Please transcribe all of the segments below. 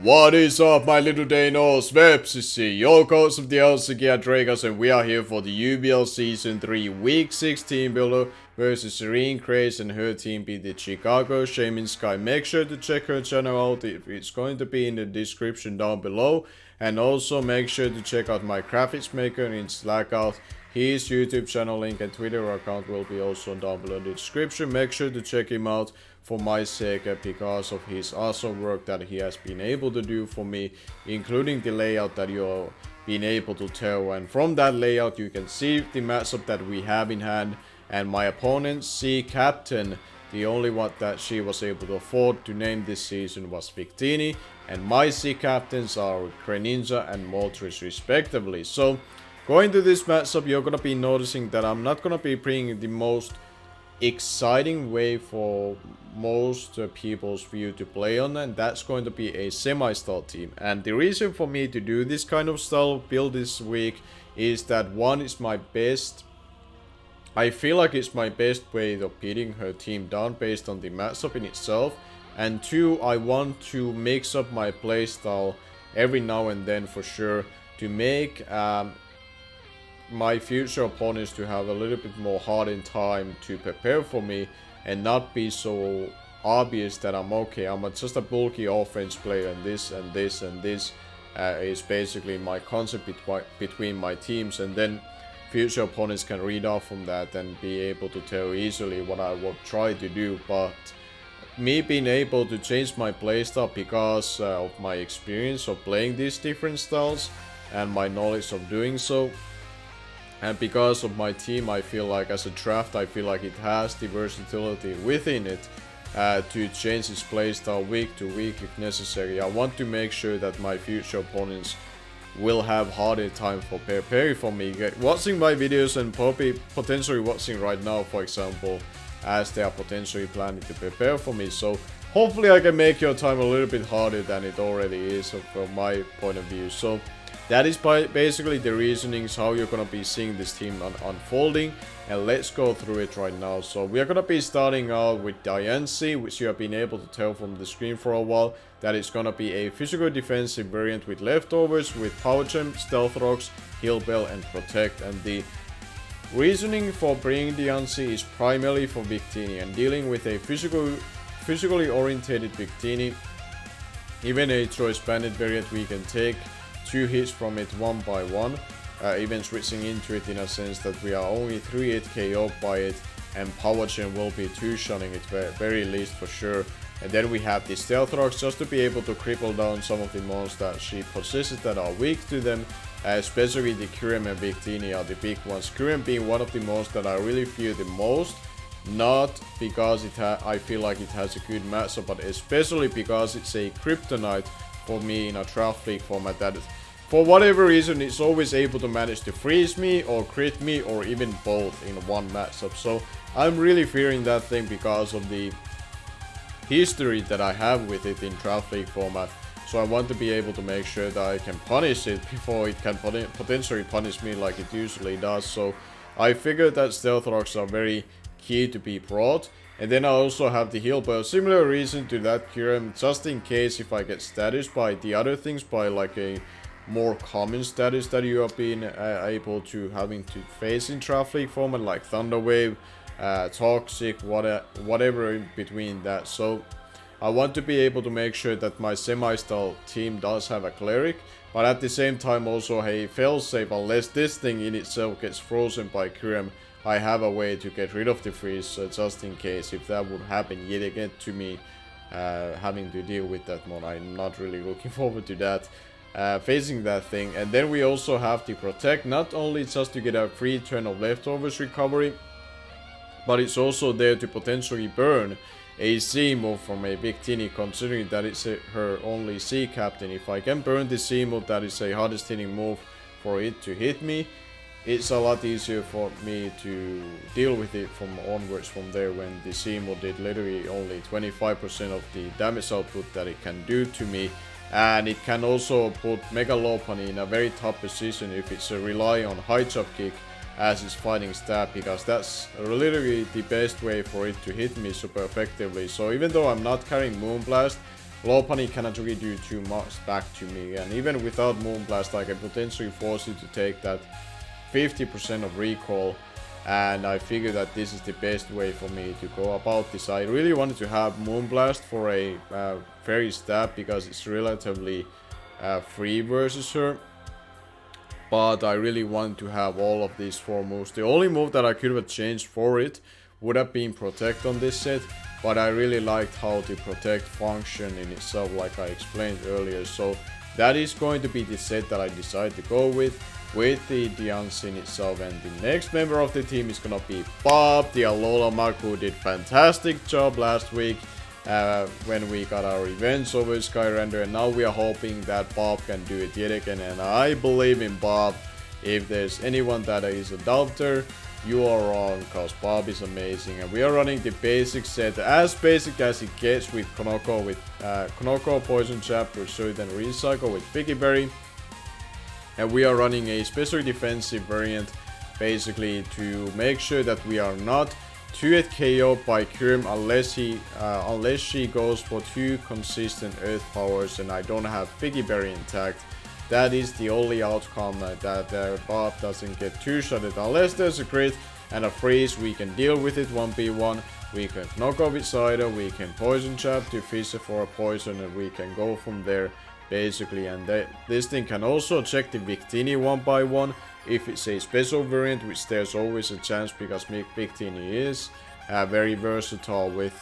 What is up, my little Deinos? Vepsis here, your coach of the Helsinki Hydreigons, and we are here for the UBL Season 3 Week 16 builder versus SareneGrace, and her team beat the Chicago Shaymin Sky. Make sure to check her channel out, it's going to be in the description down below. And also make sure to check out my graphics maker in SlackOut. His YouTube channel link and Twitter account will be also down below in the description. Make sure to check him out for my sake because of his awesome work that he has been able to do for me, including the layout that you're been able to tell. And from that layout you can see the matchup that we have in hand, and my opponent's C captain, the only one that she was able to afford to name this season, was Victini, and my C captains are Greninja and Moltres respectively. So going to this matchup, you're gonna be noticing that I'm not gonna be bringing the most exciting way for most people's view to play on, and that's going to be a semi-style team. And the reason for me to do this kind of style build this week is that one is my best. I feel like it's my best way of beating her team down based on the matchup in itself. And two, I want to mix up my playstyle every now and then for sure to make my future opponents to have a little bit more hard in time to prepare for me and not be so obvious that I'm just a bulky offense player, and this and this and this is basically my concept between my teams, and then future opponents can read off from that and be able to tell easily what I will try to do. But me being able to change my playstyle because of my experience of playing these different styles and my knowledge of doing so, and because of my team, I feel like as a draft, I feel like it has the versatility within it to change its playstyle week to week if necessary. I want to make sure that my future opponents will have harder time for preparing for me, watching my videos, and probably potentially watching right now, for example, as they are potentially planning to prepare for me. So hopefully I can make your time a little bit harder than it already is from my point of view. So that is basically the reasonings how you're gonna be seeing this team unfolding, and let's go through it right now. So we are gonna be starting out with DyeItTight, which you have been able to tell from the screen for a while that it's gonna be a physical defensive variant with leftovers, with power gem, stealth rocks, heal bell, and protect. And the reasoning for bringing DyeItTight is primarily for Victini, and dealing with a physically orientated Victini, even a choice bandit variant, we can take 2 hits from it one by one, even switching into it in a sense that we are only 3 hit KO by it, and power gem will be 2-shotting it very least for sure. And then we have the stealth rocks just to be able to cripple down some of the monsters that she possesses that are weak to them, especially the Kyurem and Victini are the big ones. Kyurem being one of the monsters that I really fear the most, not because I feel like it has a good matchup, but especially because it's a kryptonite for me in a draft league format that for whatever reason it's always able to manage to freeze me or crit me or even both in one matchup. So I'm really fearing that thing because of the history that I have with it in draft league format. So I want to be able to make sure that I can punish it before it can potentially punish me like it usually does. So I figured that stealth rocks are very key to be brought. And then I also have the heal bell, similar reason to that Kyurem, just in case if I get status by the other things, by like a more common status that you have been able to having to face in draft league format, like Thunder Wave, Toxic, whatever in between that. So I want to be able to make sure that my semi-style team does have a cleric, but at the same time also a failsafe, unless this thing in itself gets frozen by Kyurem, I have a way to get rid of the freeze, just in case if that would happen yet again to me, having to deal with that one. I'm not really looking forward to that, facing that thing. And then we also have the protect, not only just to get a free turn of leftovers recovery, but it's also there to potentially burn a C move from a Victini, considering that it's her only C captain. If I can burn the C move, that is a hardest hitting move for it to hit me. It's a lot easier for me to deal with it from onwards from there, when the C mode did literally only 25% of the damage output that it can do to me. And it can also put Mega Lopunny in a very tough position if it's a rely on high jump kick as its fighting stab, because that's literally the best way for it to hit me super effectively. So even though I'm not carrying Moonblast, Low Pony cannot really do too much back to me, and even without Moonblast I can potentially force you to take that 50% of recoil, and I figure that this is the best way for me to go about this. I really wanted to have Moonblast for a fairy stab because it's relatively free versus her, but I really want to have all of these 4 moves. The only move that I could have changed for it would have been Protect on this set, but I really liked how the Protect function in itself, like I explained earlier. So that is going to be the set that I decided to go with the Diancie in itself. And the next member of the team is gonna be Bob, the Alola Mug, who did fantastic job last week when we got our revenge over Skyrander, and now we are hoping that Bob can do it yet again, and I believe in Bob. If there's anyone that is a doubter, you are wrong, because Bob is amazing. And we are running the basic set, as basic as it gets, with Konoko, Poison Jab, Pursuit, and Recycle with Figgy Berry. And we are running a special defensive variant, basically to make sure that we are not 2-hit KO'd by Kerm unless she goes for 2 consistent Earth powers, and I don't have Figgy Berry intact. That is the only outcome, that Bob doesn't get 2-shotted. Unless there's a crit and a freeze, we can deal with it 1v1. We can knock off its Idol, we can Poison Jab to Fisher for a poison, and we can go from there basically. And this thing can also check the Victini 1x1 if it's a special variant, which there's always a chance because Victini is very versatile with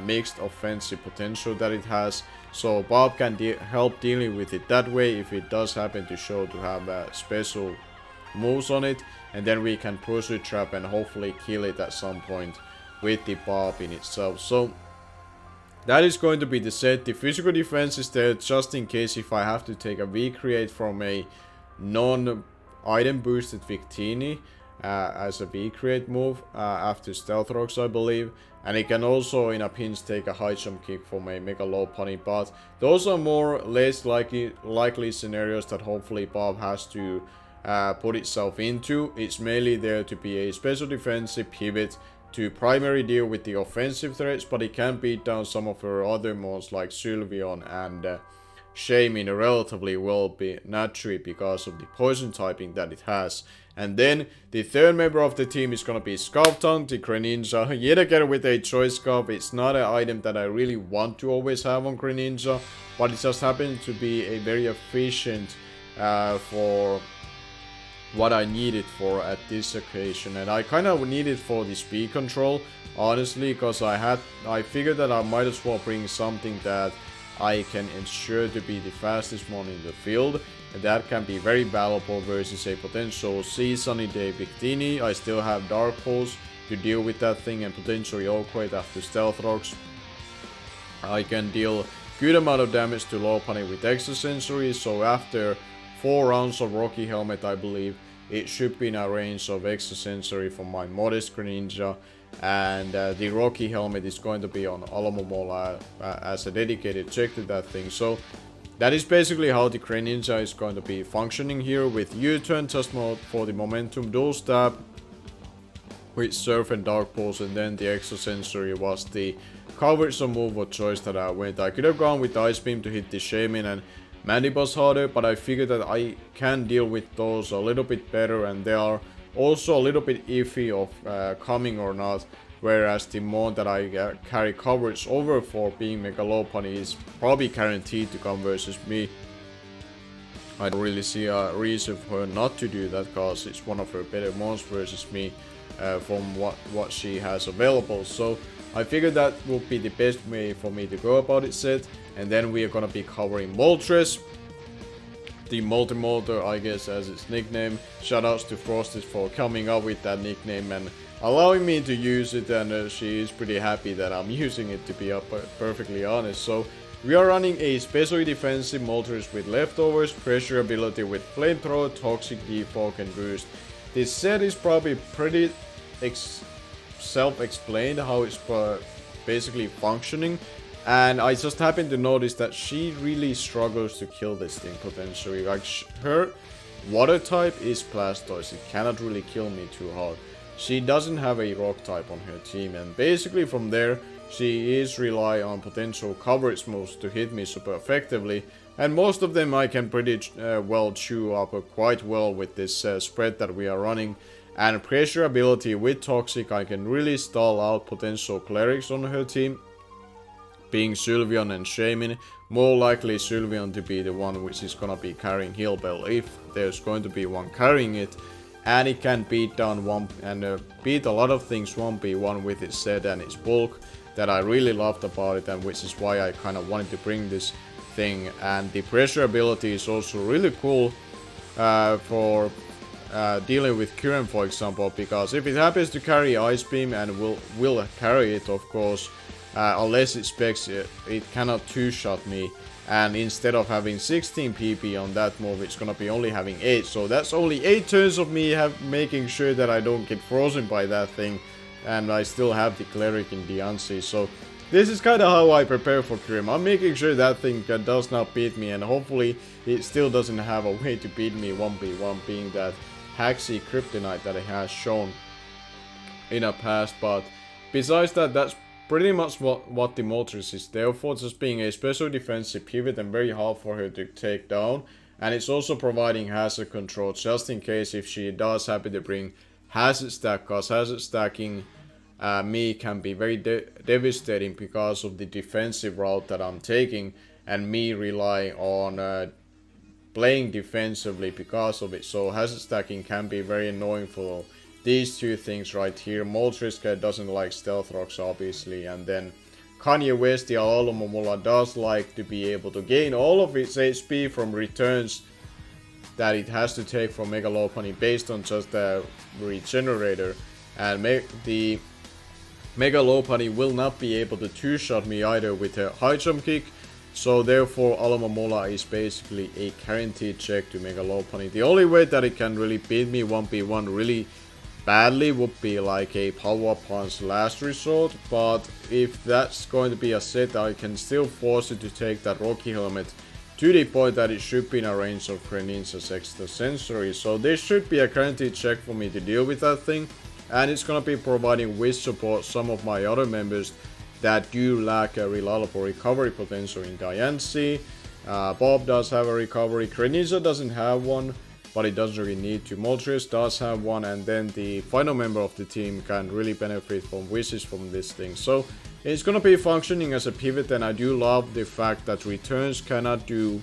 mixed offensive potential that it has. So Bob can help dealing with it that way if it does happen to show to have special moves on it, and then we can push it, trap, and hopefully kill it at some point with the Bob in itself. So that is going to be the set. The physical defense is there just in case if I have to take a V-Create from a non-item boosted Victini as a V-Create move after Stealth Rocks, I believe. And it can also in a pinch take a high jump kick from a Mega Low Pony, but those are more less likely scenarios that hopefully Bob has to put itself into. It's mainly there to be a special defensive pivot to primary deal with the offensive threats, but it can beat down some of her other mons like Sylveon and Shaymin relatively well naturally because of the poison typing that it has. And then the third member of the team is gonna be Scarftongue, the Greninja, yet again with a Choice Scarf. It's not an item that I really want to always have on Greninja, but it just happens to be a very efficient for what I need it for at this occasion. And I kind of need it for the speed control, honestly, because I figured that I might as well bring something that I can ensure to be the fastest one in the field, and that can be very valuable versus a potential Sunny Day Victini. I still have Dark Pulse to deal with that thing, and potentially Oakweight after Stealth Rocks. I can deal good amount of damage to Low Pony with Extra Sensory, so after 4 rounds of Rocky Helmet, I believe it should be in a range of Extra Sensory for my modest Greninja. And the Rocky Helmet is going to be on Alamo as a dedicated check to that thing. So that is basically how the Greninja is going to be functioning here, with U-turn just for the momentum, dual stab with Surf and Dark Pulse, and then the Extra Sensory was the coverage move of choice that I went. I could have gone with Ice Beam to hit the Shaymin and Mandibuzz harder, but I figured that I can deal with those a little bit better, and they are also a little bit iffy of coming or not, whereas the mod that I carry coverage over for being Mega Low Pony is probably guaranteed to come versus me. I don't really see a reason for her not to do that, because it's one of her better mods versus me from what she has available. So I figured that would be the best way for me to go about it set. And then we are gonna be covering Moltres, the Multi-Molter, I guess, as its nickname. Shoutouts to Frosted for coming up with that nickname and allowing me to use it, and she is pretty happy that I'm using it, to be perfectly honest. So we are running a specially defensive Moltres with leftovers, pressure ability with Flamethrower, Toxic, Defog, and Boost. This set is probably pretty self-explained how it's basically functioning. And I just happened to notice that she really struggles to kill this thing potentially. Like her water type is Blastoise, it cannot really kill me too hard. she doesn't have a rock type on her team, and basically from there she is rely on potential coverage moves to hit me super effectively, and most of them I can pretty well chew up quite well with this spread that we are running. And pressure ability with Toxic, I can really stall out potential clerics on her team, being Sylveon and Shaymin. More likely Sylveon to be the one which is gonna be carrying Heal Bell if there's going to be one carrying it. And it can beat down one and beat a lot of things 1v1 with its set and its bulk that I really loved about it, and which is why I kind of wanted to bring this thing. And the pressure ability is also really cool for dealing with Current, for example, because if it happens to carry Ice Beam, and will carry it of course, unless it specs it cannot two-shot me, and instead of having 16 PP on that move, it's gonna be only having 8, so that's only 8 turns of me making sure that I don't get frozen by that thing, and I still have the Cleric in the Unsee. So this is kind of how I prepare for Kyurem. I'm making sure that thing does not beat me, and hopefully it still doesn't have a way to beat me 1v1, being that Haxy Kryptonite that it has shown in the past. But besides that, that's pretty much what the Moltres is there for, just being a special defensive pivot and very hard for her to take down. And it's also providing hazard control just in case if she does happen to bring hazard stack, because hazard stacking me can be very devastating because of the defensive route that I'm taking, and me relying on playing defensively because of it. So hazard stacking can be very annoying for these two things right here. Moltres doesn't like stealth rocks obviously, and then Kanye West, the Alomomola, does like to be able to gain all of its HP from returns that it has to take from Mega Lopunny based on just the regenerator, and the Mega Lopunny will not be able to two-shot me either with a high jump kick. So therefore Alomomola is basically a guaranteed check to Mega Lopunny. The only way that it can really beat me 1v1 really badly would be like a Power Punch last resort, but if that's going to be a set, I can still force it to take that Rocky Helmet to the point that it should be in a range of Greninja's Extra Sensory. So this should be a guaranteed check for me to deal with that thing, and it's gonna be providing with support some of my other members that do lack a reliable recovery potential in Diancie. Bob does have a recovery, Greninja doesn't have one, but it doesn't really need to. Moltres does have one, and then the final member of the team can really benefit from wishes from this thing. So it's gonna be functioning as a pivot, and I do love the fact that returns cannot do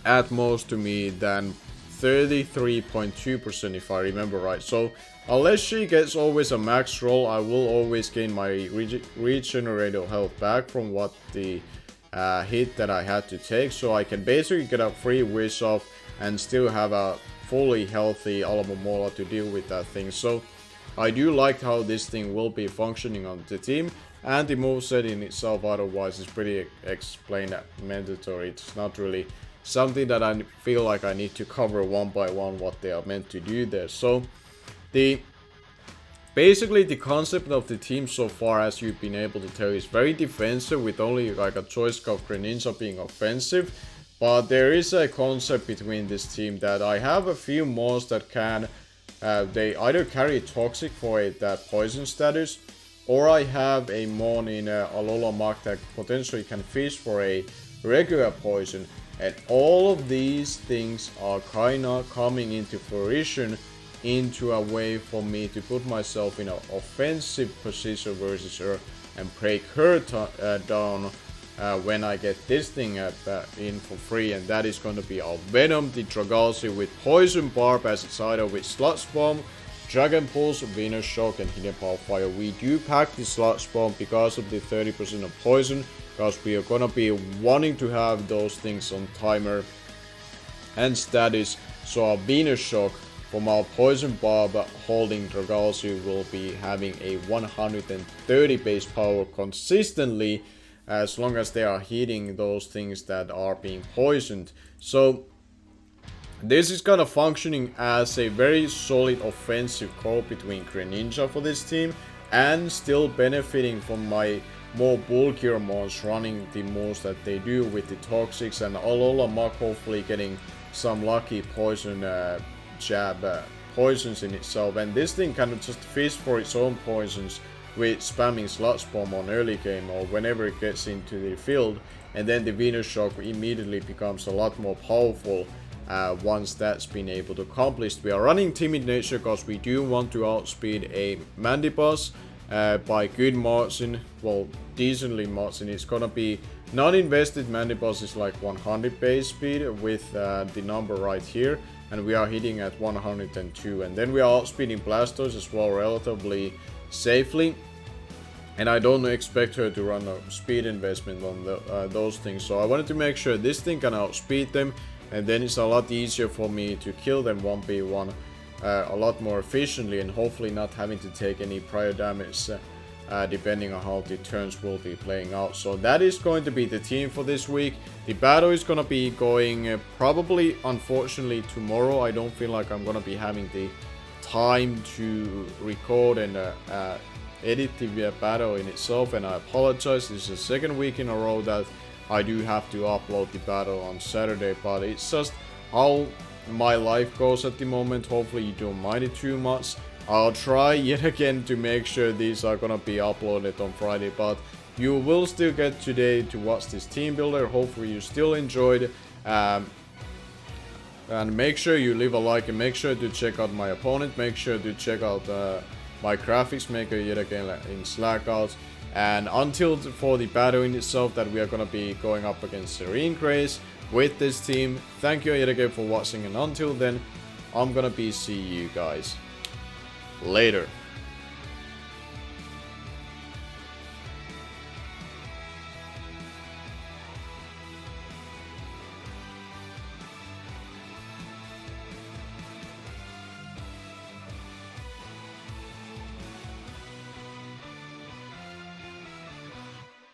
at most to me than 33.2% if I remember right. So unless she gets always a max roll, I will always gain my regenerator health back from what the hit that I had to take. So I can basically get a free wish off and still have a fully healthy Alomomola to deal with that thing. So I do like how this thing will be functioning on the team, and the moveset in itself otherwise is pretty explanatory. It's not really something that I feel like I need to cover one by one what they are meant to do there. So basically the concept of the team so far, as you've been able to tell, is very defensive, with only like a choice of Greninja being offensive. But there is a concept between this team that I have a few mons that can they either carry Toxic for that poison status, or I have a mon in Alola Mach that potentially can fish for a regular poison. And all of these things are kinda coming into fruition into a way for me to put myself in an offensive position versus her and break her down when I get this thing in for free, and that is going to be our Venom, the Dragalsi with Poison Barb, as it's either with Sludge Bomb, Dragon Pulse, Venus Shock, and Hidden Power Fire. We do pack the Sludge Bomb because of the 30% of poison, because we are going to be wanting to have those things on timer and status. So our Venus Shock from our Poison Barb holding Dragalsi will be having a 130 base power consistently, as long as they are hitting those things that are being poisoned. So this is kind of functioning as a very solid offensive core between Greninja for this team, and still benefiting from my more bulkier mons running the moves that they do with the Toxics, and Alola Mach hopefully getting some lucky poison jab poisons in itself, and this thing kind of just fish for its own poisons with spamming Sludge Bomb on early game or whenever it gets into the field, and then the Venus Shock immediately becomes a lot more powerful once that's been able to accomplish. We are running Timid Nature because we do want to outspeed a Mandibuzz by good margin, well, decently margin. It's gonna be non-invested Mandibuzz is like 100 base speed with the number right here, and we are hitting at 102, and then we are outspeeding Blastoise as well relatively safely, and I don't expect her to run a speed investment on those things, so I wanted to make sure this thing can outspeed them, and then it's a lot easier for me to kill them 1v1 a lot more efficiently, and hopefully not having to take any prior damage depending on how the turns will be playing out. So that is going to be the team for this week. The battle is going to be going probably, unfortunately, tomorrow. I don't feel like I'm going to be having the time to record and edit the battle in itself, and I apologize. This is the second week in a row that I do have to upload the battle on Saturday, but it's just how my life goes at the moment. Hopefully you don't mind it too much. I'll try yet again to make sure these are gonna be uploaded on Friday, but you will still get today to watch this team builder. Hopefully you still enjoyed, and make sure you leave a like, and make sure to check out my opponent. Make sure to check out my graphics maker yet again in SlackOut. And until for the battle in itself that we are gonna be going up against SareneGrace with this team, thank you yet again for watching, and until then, I'm gonna be see you guys later.